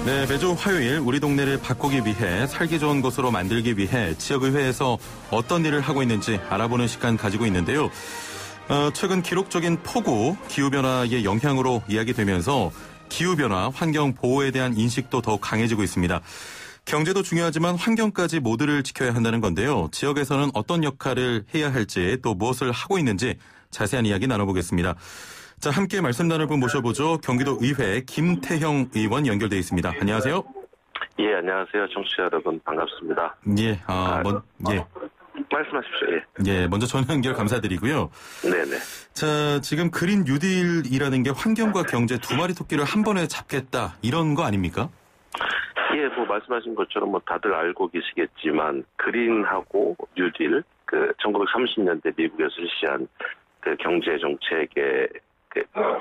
네, 매주 화요일 우리 동네를 바꾸기 위해 살기 좋은 곳으로 만들기 위해 지역의회에서 어떤 일을 하고 있는지 알아보는 시간 가지고 있는데요. 최근 기록적인 폭우, 기후변화의 영향으로 이야기되면서 기후변화, 환경보호에 대한 인식도 더욱 강해지고 있습니다. 경제도 중요하지만 환경까지 모두를 지켜야 한다는 건데요. 지역에서는 어떤 역할을 해야 할지 또 무엇을 하고 있는지 자세한 이야기 나눠보겠습니다. 자, 함께 말씀 나눌 분 모셔보죠. 경기도 의회 김태형 의원 연결돼 있습니다. 안녕하세요. 예, 안녕하세요. 청취자 여러분 반갑습니다. 예, 말씀하십시오. 예. 예, 먼저 전화 연결 감사드리고요. 네네. 자, 지금 그린 뉴딜이라는 게 환경과 경제 두 마리 토끼를 한 번에 잡겠다 이런 거 아닙니까? 예, 말씀하신 것처럼 다들 알고 계시겠지만 그린하고 뉴딜 1930년대 미국에서 실시한 경제 정책의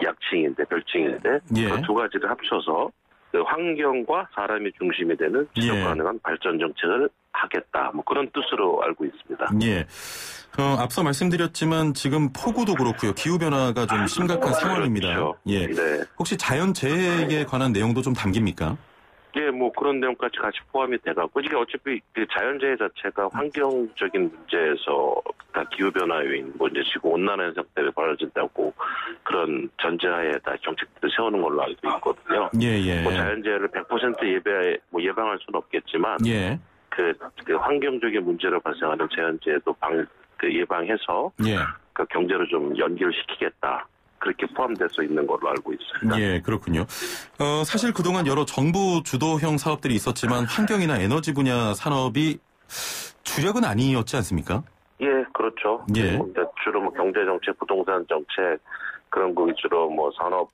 약칭인데 별칭인데 예. 그 두 가지를 합쳐서 환경과 사람이 중심이 되는 지속 가능한 발전 정책을 하겠다. 그런 뜻으로 알고 있습니다. 예. 앞서 말씀드렸지만 지금 폭우도 그렇고요. 기후변화가 좀 심각한 상황입니다. 그렇죠. 예. 네. 혹시 자연재해에 관한 내용도 좀 담깁니까? 예, 그런 내용까지 같이 포함이 돼갖고, 이게 어차피 자연재해 자체가 환경적인 문제에서 다 기후변화 요인, 이제 지구온난화 현상 때문에 벌어진다고 그런 전제하에 다 정책들을 세우는 걸로 알고 있거든요. 예. 자연재해를 100% 예방할 수는 없겠지만, 예. 그 환경적인 문제로 발생하는 자연재해도 예방해서, 예. 경제로 좀 연결시키겠다. 그렇게 포함될 수 있는 걸로 알고 있습니다. 예, 그렇군요. 사실 그동안 여러 정부 주도형 사업들이 있었지만 환경이나 에너지 분야 산업이 주력은 아니었지 않습니까? 예, 그렇죠. 예. 주로 경제정책, 부동산 정책, 그런 거 위주로 산업,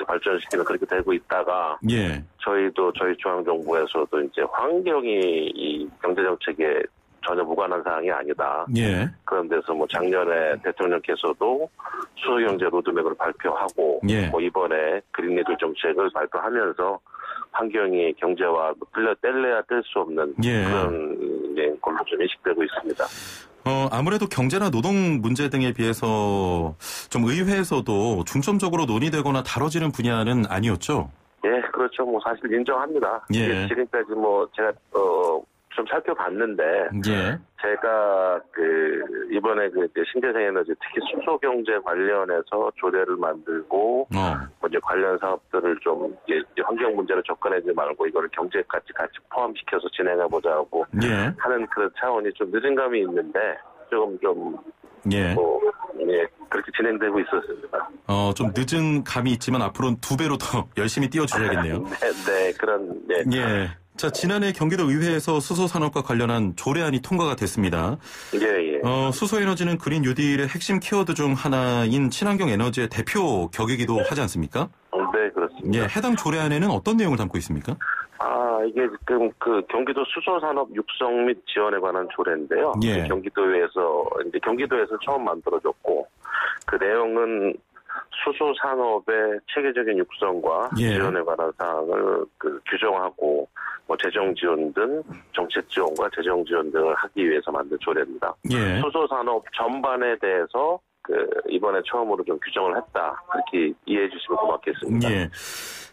발전시키는 그렇게 되고 있다가. 예. 저희 중앙정부에서도 이제 환경이 이 경제정책에 전혀 무관한 사항이 아니다. 예. 그런 데서 작년에 대통령께서도 수소경제 로드맵을 발표하고, 예. 이번에 그린니들 정책을 발표하면서 환경이 경제와 뗄래야 뗄 수 없는 예. 그런 걸로 좀 인식되고 있습니다. 아무래도 경제나 노동 문제 등에 비해서 좀 의회에서도 중점적으로 논의되거나 다뤄지는 분야는 아니었죠? 예, 그렇죠. 사실 인정합니다. 예. 지금까지 제가 좀 살펴봤는데, 예. 제가 이번에 신재생 에너지 특히 수소 경제 관련해서 조례를 만들고 이제 관련 사업들을 좀 환경 문제로 접근하지 말고 이거를 경제까지 같이 포함시켜서 진행해 보자고 예. 하는 그런 차원이 좀 늦은 감이 있는데 예. 그렇게 진행되고 있었습니다. 좀 늦은 감이 있지만 앞으로는 두 배로 더 열심히 뛰어주셔야겠네요. 네, 그런. 예. 자, 지난해 경기도 의회에서 수소 산업과 관련한 조례안이 통과가 됐습니다. 예. 수소에너지는 그린 뉴딜의 핵심 키워드 중 하나인 친환경 에너지의 대표 격이기도 하지 않습니까? 네, 그렇습니다. 예, 해당 조례안에는 어떤 내용을 담고 있습니까? 이게 지금 경기도 수소산업 육성 및 지원에 관한 조례인데요. 예. 경기도에서 처음 만들어졌고, 그 내용은 수소 산업의 체계적인 육성과 예. 지원에 관한 사항을 규정하고 재정 지원 등 정책 지원과 재정 지원 등을 하기 위해서 만든 조례입니다. 예. 수소 산업 전반에 대해서 이번에 처음으로 좀 규정을 했다. 그렇게 이해해 주시면 고맙겠습니다. 예.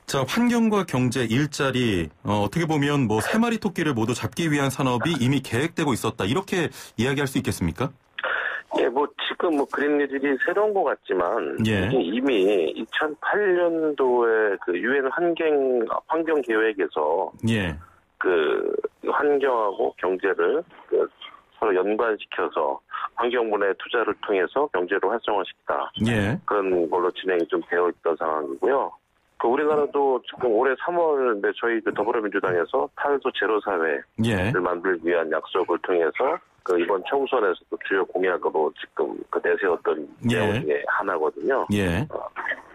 자, 환경과 경제, 일자리, 어떻게 보면 세 마리 토끼를 모두 잡기 위한 산업이 이미 계획되고 있었다. 이렇게 이야기할 수 있겠습니까? 예, 지금 그린 뉴딜이 새로운 것 같지만, 예. 이게 이미 2008년도에 유엔 환경 계획에서, 예. 환경하고 경제를 서로 연관시켜서 환경분야의 투자를 통해서 경제를 활성화시키다. 예. 그런 걸로 진행이 좀 되어 있던 상황이고요. 우리나라도 지금 올해 3월 저희 더불어민주당에서 탄소 제로 사회를 예. 만들기 위한 약속을 통해서 이번 총선에서도 주요 공약으로 지금 내세웠던 내용 중에 하나거든요. 예.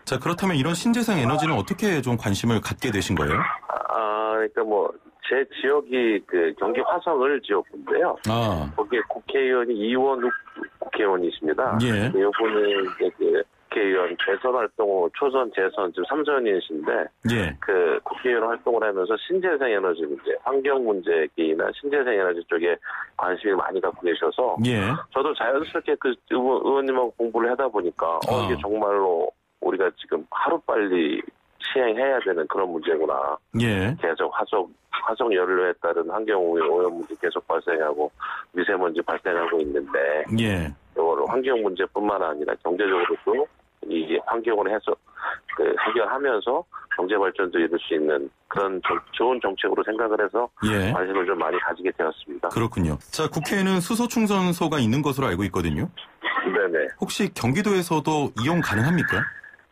자, 그렇다면 이런 신재생 에너지는 어떻게 좀 관심을 갖게 되신 거예요? 그러니까 제 지역이 경기 화성을 지역인데요. 거기에 국회의원이 이원욱 국회의원이십니다. 예. 이분이 국회의원 재선 활동, 초선 재선 지금 3선이신데, 예. 국회의원 활동을 하면서 신재생 에너지 문제, 환경 문제이나 신재생 에너지 쪽에 관심을 많이 갖고 계셔서, 예. 저도 자연스럽게 의원님하고 공부를 하다 보니까, 이게 정말로 우리가 지금 하루빨리 시행해야 되는 그런 문제구나. 예. 계속 화석 연료에 따른 환경 오염 문제 계속 발생하고 미세먼지 발생하고 있는데 예. 이걸 환경 문제뿐만 아니라 경제적으로도 이 환경을 해서 해결하면서 경제 발전도 이룰 수 있는 그런 좋은 정책으로 생각을 해서 예. 관심을 좀 많이 가지게 되었습니다. 그렇군요. 자, 국회에는 수소 충전소가 있는 것으로 알고 있거든요. 네네. 혹시 경기도에서도 이용 가능합니까?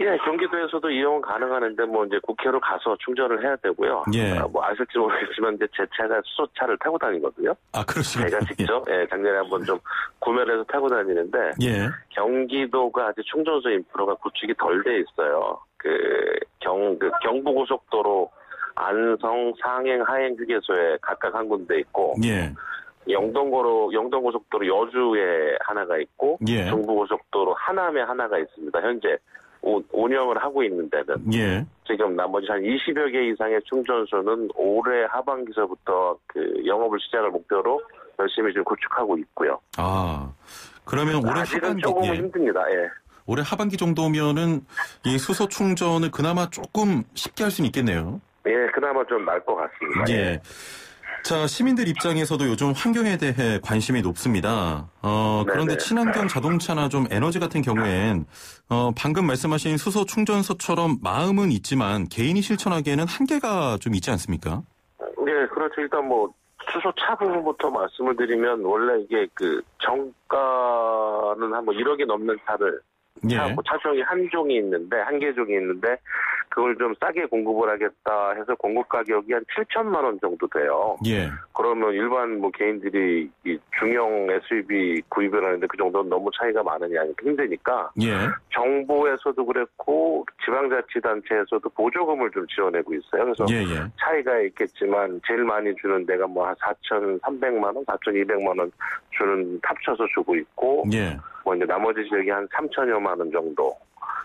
예, 경기도에서도 이용은 가능하는데 이제 국회로 가서 충전을 해야 되고요. 예. 아실지 모르겠지만 이제 제 차가 수소차를 타고 다니거든요. 아, 그러시군요. 제가 직접 작년에 한번 좀 구매를 해서 타고 다니는데 예. 경기도가 아직 충전소 인프라가 구축이 덜 돼 있어요. 경부고속도로 안성, 상행, 하행 휴게소에 각각 한 군데 있고 예. 영동고속도로 여주에 하나가 있고 예. 중부고속도로 하남에 하나가 있습니다. 현재 운영을 하고 있는 데는 예. 지금 나머지 한 20여 개 이상의 충전소는 올해 하반기서부터 영업을 시작을 목표로 열심히 좀 구축하고 있고요. 아, 그러면 올해 아직은 하반기 조금 힘듭니다. 예. 올해 하반기 정도면은 이 수소 충전을 그나마 조금 쉽게 할 수는 있겠네요. 예, 그나마 좀 나을 것 같습니다. 예. 자, 시민들 입장에서도 요즘 환경에 대해 관심이 높습니다. 그런데 친환경 자동차나 좀 에너지 같은 경우엔, 방금 말씀하신 수소 충전소처럼 마음은 있지만 개인이 실천하기에는 한계가 좀 있지 않습니까? 예, 그렇죠. 일단 수소차 부분부터 말씀을 드리면, 원래 이게 정가는 한 1억이 넘는 차를, 예. 차종이 한 개종이 있는데, 그걸 좀 싸게 공급을 하겠다 해서 공급 가격이 한 7천만 원 정도 돼요. 예. 그러면 일반 개인들이 이 중형 SUV 구입을 하는데 그 정도는 너무 차이가 많으냐 힘드니까. 예. 정부에서도 그랬고 지방자치단체에서도 보조금을 좀 지원하고 있어요. 그래서 예. 차이가 있겠지만 제일 많이 주는 데가 한 4,300만 원, 4,200만 원 주는 합쳐서 주고 있고. 예. 이제 나머지 지역이 한 3천여만 원 정도.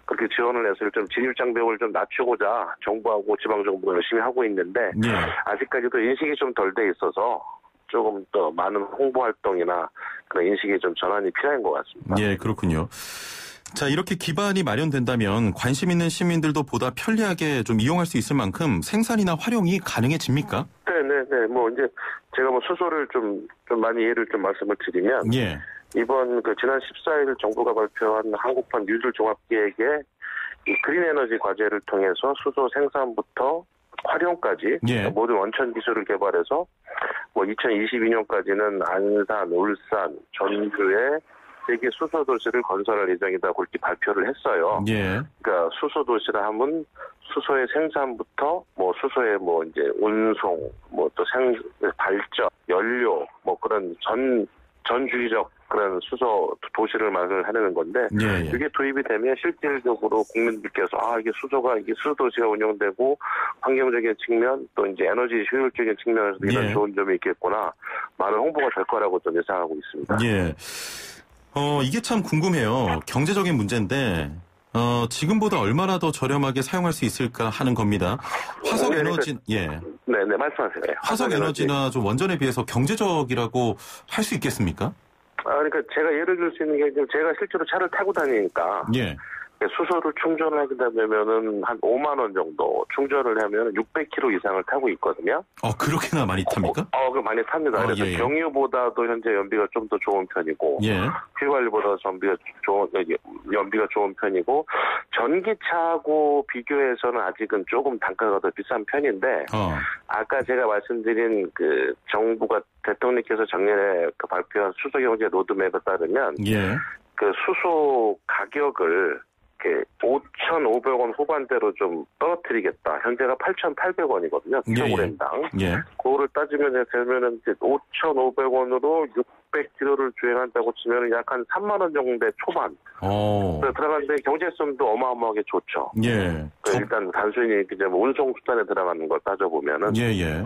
그렇게 지원을 해서 좀 진입장벽을 좀 낮추고자 정부하고 지방정부가 열심히 하고 있는데 예. 아직까지도 인식이 좀 덜 돼 있어서 조금 더 많은 홍보 활동이나 그런 인식이 좀 전환이 필요한 것 같습니다. 예, 그렇군요. 자, 이렇게 기반이 마련된다면 관심 있는 시민들도 보다 편리하게 좀 이용할 수 있을 만큼 생산이나 활용이 가능해집니까? 네네네. 이제 제가 수소를 좀 많이 예를 좀 말씀을 드리면. 예. 이번 지난 14일 정부가 발표한 한국판 뉴딜 종합계획에 이 그린 에너지 과제를 통해서 수소 생산부터 활용까지 예. 모든 원천 기술을 개발해서 2022년까지는 안산, 울산, 전주에 세계 수소 도시를 건설할 예정이다 그렇게 발표를 했어요. 예. 그러니까 수소 도시라 하면 수소의 생산부터 수소의 이제 운송, 또 발전, 연료, 그런 전주기적 그런 수소 도시를 말을 하는 건데, 예. 이게 도입이 되면 실질적으로 국민들께서 이게 수소 도시가 운영되고 환경적인 측면 또 이제 에너지 효율적인 측면에서 이런 좋은 점이 있겠구나, 많은 홍보가 될 거라고 좀 예상하고 있습니다. 예. 이게 참 궁금해요. 경제적인 문제인데, 지금보다 얼마나 더 저렴하게 사용할 수 있을까 하는 겁니다. 화석 에너지, 예. 네네, 말씀하세요. 화석 에너지나 좀 원전에 비해서 경제적이라고 할 수 있겠습니까? 그러니까 제가 예를 들 수 있는 게 제가 실제로 차를 타고 다니니까. 예. 수소를 충전을 하게 되면은 한 5만 원 정도 충전을 하면 600km 이상을 타고 있거든요. 그렇게나 많이 탑니까? 그 많이 탑니다. 그래서 예. 경유보다도 현재 연비가 좀 더 좋은 편이고, 예. 휘발유보다 연비가 좋은 편이고, 전기차하고 비교해서는 아직은 조금 단가가 더 비싼 편인데, 아까 제가 말씀드린 정부가 대통령께서 작년에 발표한 수소경제 로드맵에 따르면, 예. 수소 가격을 5,500원 후반대로 좀 떨어뜨리겠다. 현재가 8,800원이거든요. 킬로그램당. 예. 그거를 따지면 되면은 5,500원으로 600km를 주행한다고 치면 약 한 3만 원 정도의 초반. 들어가는데 경제성도 어마어마하게 좋죠. 예. 일단 단순히 운송 수단에 들어가는 걸 따져보면은. 예.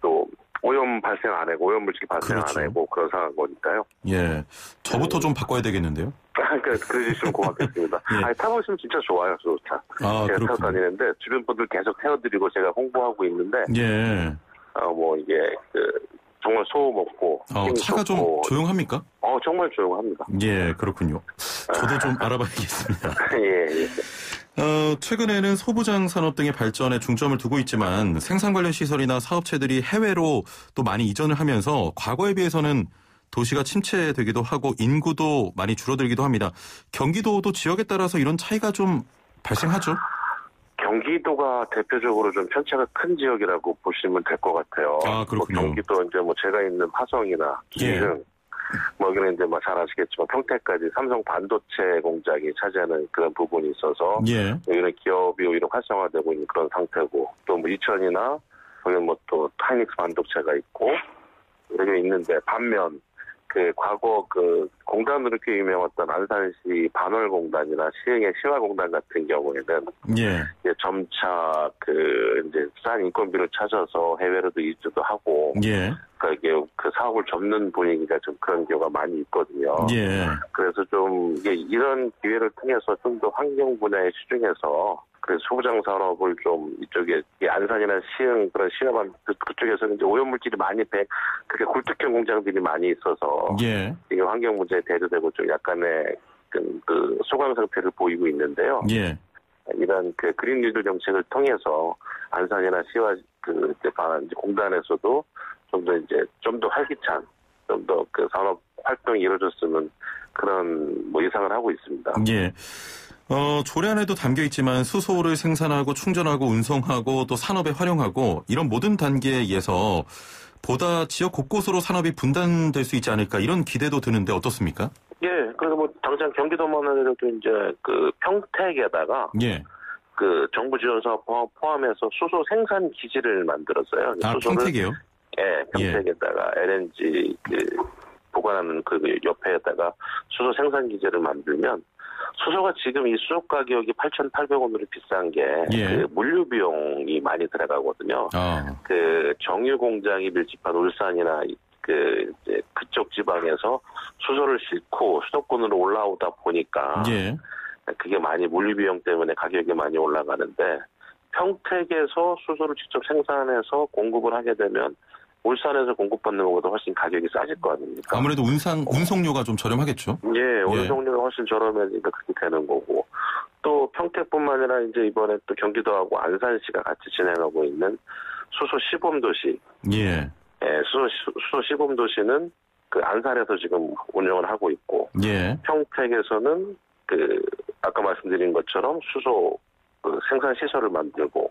또 오염 발생 안 하고 오염물질 발생 그렇죠. 안 하고 그런 상황 거니까요. 예. 저부터 좀 바꿔야 되겠는데요. 그러시면 고맙겠습니다. 예. 타보시면 진짜 좋아요, 수소차. 제가 그렇군요. 타고 다니는데 주변 분들 계속 태워드리고 제가 홍보하고 있는데. 예. 이게 정말 소음 없고. 차가 좀 조용합니까? 정말 조용합니다. 예, 그렇군요. 저도 좀 알아봐야겠습니다. 예. 최근에는 소부장 산업 등의 발전에 중점을 두고 있지만 생산 관련 시설이나 사업체들이 해외로 또 많이 이전을 하면서 과거에 비해서는 도시가 침체되기도 하고 인구도 많이 줄어들기도 합니다. 경기도도 지역에 따라서 이런 차이가 좀 발생하죠? 경기도가 대표적으로 좀 편차가 큰 지역이라고 보시면 될 것 같아요. 아, 그렇군요. 경기도 이제 제가 있는 화성이나 기흥, 여기는 이제 잘 아시겠지만 평택까지 삼성 반도체 공장이 차지하는 그런 부분이 있어서 여기는 기업이 오히려 활성화되고 있는 그런 상태고 또 이천이나 거기는 또 하이닉스 반도체가 있고 이렇게 있는데 반면 과거 공단으로 꽤 유명했던 안산시 반월공단이나 시흥의 시화공단 같은 경우에는 이제 점차 이제 싼 인건비를 찾아서 해외로도 이주도 하고 그러니까 이게 사업을 접는 분위기가 좀 그런 경우가 많이 있거든요. 그래서 좀 이런 기회를 통해서 좀 더 환경 분야에 집중해서 그래서 소부장 산업을 좀 이쪽에 안산이나 시흥 그런 시화반 그쪽에서는 이제 오염물질이 많이 그렇게 굴뚝형 공장들이 많이 있어서 이게 환경 문제에 대두되고 좀 약간의 소강 상태를 보이고 있는데요. 이런 그린 뉴딜 정책을 통해서 안산이나 시화 공단에서도 좀 더 활기찬 좀 더 산업 활동이 이루어졌으면 그런 예상을 하고 있습니다. 조례 안에도 담겨 있지만 수소를 생산하고 충전하고 운송하고 또 산업에 활용하고 이런 모든 단계에 의해서 보다 지역 곳곳으로 산업이 분단될 수 있지 않을까 이런 기대도 드는데 어떻습니까? 그래서 당장 경기도만 해도 이제 평택에다가 정부 지원 사업 포함해서 수소 생산 기지를 만들었어요. 평택이요? 평택에다가 LNG 보관하는 옆에다가 수소 생산 기지를 만들면 수소가 지금 이 수소 가격이 8,800원으로 비싼 게 물류 비용이 많이 들어가거든요. 정유 공장이 밀집한 울산이나 그쪽 지방에서 수소를 싣고 수도권으로 올라오다 보니까 그게 많이 물류 비용 때문에 가격이 많이 올라가는데 평택에서 수소를 직접 생산해서 공급을 하게 되면 울산에서 공급받는 것보다 훨씬 가격이 싸질 거 아닙니까? 아무래도 운송료가 좀 저렴하겠죠? 운송료가 훨씬 저렴해지니까 그렇게 되는 거고. 또 평택뿐만 아니라 이제 이번에 또 경기도하고 안산시가 같이 진행하고 있는 수소 시범도시. 수소 시범도시는 안산에서 지금 운영을 하고 있고. 평택에서는 아까 말씀드린 것처럼 수소 생산 시설을 만들고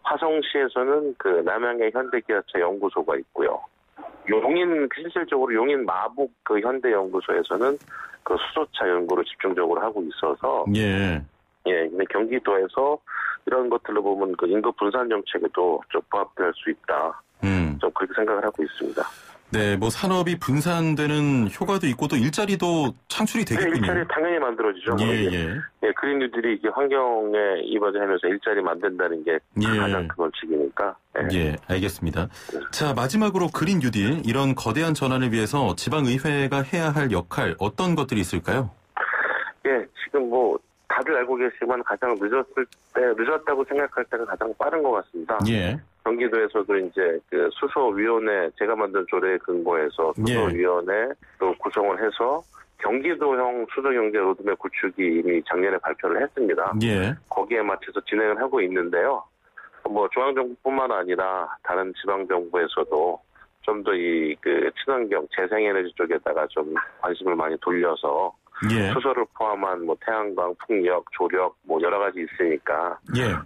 화성시에서는 남양의 현대기아차 연구소가 있고요. 실질적으로 용인 마북 현대 연구소에서는 수소차 연구를 집중적으로 하고 있어서 근데 경기도에서 이런 것들로 보면 인구 분산 정책에도 좀 부합될 수 있다. 좀 그렇게 생각을 하고 있습니다. 산업이 분산되는 효과도 있고 또 일자리도 창출이 되겠군요. 일자리 당연히 만들어지죠. 그린 뉴딜이 이게 환경에 이바지하면서 일자리 만든다는 게 가장 큰 원칙이니까. 알겠습니다. 자, 마지막으로 그린 뉴딜 이런 거대한 전환을 위해서 지방의회가 해야 할 역할 어떤 것들이 있을까요? 지금 다들 알고 계시지만 가장 늦었다고 생각할 때가 가장 빠른 것 같습니다. 경기도에서도 이제 수소위원회 제가 만든 조례에 근거해서 수소위원회도 구성을 해서 경기도형 수소경제 로드맵 구축이 이미 작년에 발표를 했습니다. 거기에 맞춰서 진행을 하고 있는데요. 중앙정부뿐만 아니라 다른 지방정부에서도 좀 더 친환경 재생에너지 쪽에다가 좀 관심을 많이 돌려서 수소를 포함한 태양광, 풍력, 조력 여러 가지 있으니까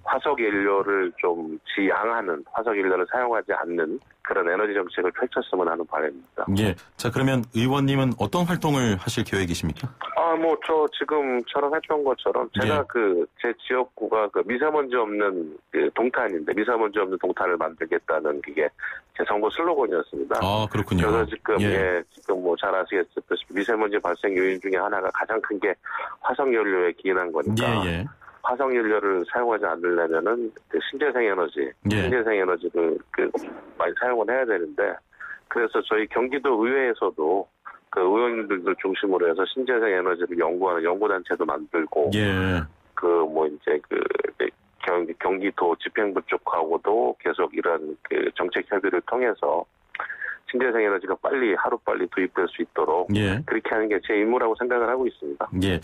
화석 연료를 좀 지양하는 화석 연료를 사용하지 않는 그런 에너지 정책을 펼쳤으면 하는 바람입니다. 자, 그러면 의원님은 어떤 활동을 하실 계획이십니까? 저 지금처럼 했던 것처럼 제가 제 지역구가 미세먼지 없는 동탄인데 미세먼지 없는 동탄을 만들겠다는 그게 제 선거 슬로건이었습니다. 그렇군요. 그래서 지금 잘 아시겠다시피 미세먼지 발생 요인 중에 하나가 가장 큰 게 화석 연료에 기인한 거니까. 화석 연료를 사용하지 않으려면은 신재생 에너지를 많이 사용을 해야 되는데 그래서 저희 경기도 의회에서도 의원님들도 중심으로 해서 신재생 에너지를 연구하는 연구단체도 만들고 경기도 집행부 쪽하고도 계속 이런 정책 협의를 통해서 신재생 에너지가 하루빨리 도입될 수 있도록 예. 그렇게 하는 게 제 임무라고 생각을 하고 있습니다. 예.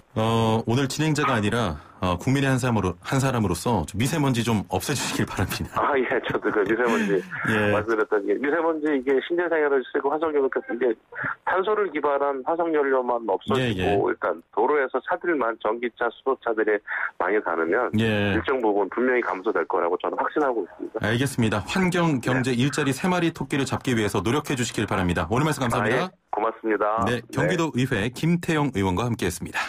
오늘 진행자가 아니라 국민의 한 사람으로서 미세먼지 좀 없애주시길 바랍니다. 예, 저도 그 미세먼지 예. 말씀드렸던 게 미세먼지 이게 신재생 에너지 쓰고 화석연료 이게 탄소를 기반한 화석연료만 없어지고 예. 일단 도로에서 차들만 전기차, 수소차들이 많이 다르면 예. 일정 부분 분명히 감소될 거라고 저는 확신하고 있습니다. 알겠습니다. 환경, 경제, 일자리 3마리 토끼를 잡기 위해서 노력해 주시길 바랍니다. 오늘 말씀 감사합니다. 예. 고맙습니다. 네, 경기도 의회 김태영 의원과 함께했습니다.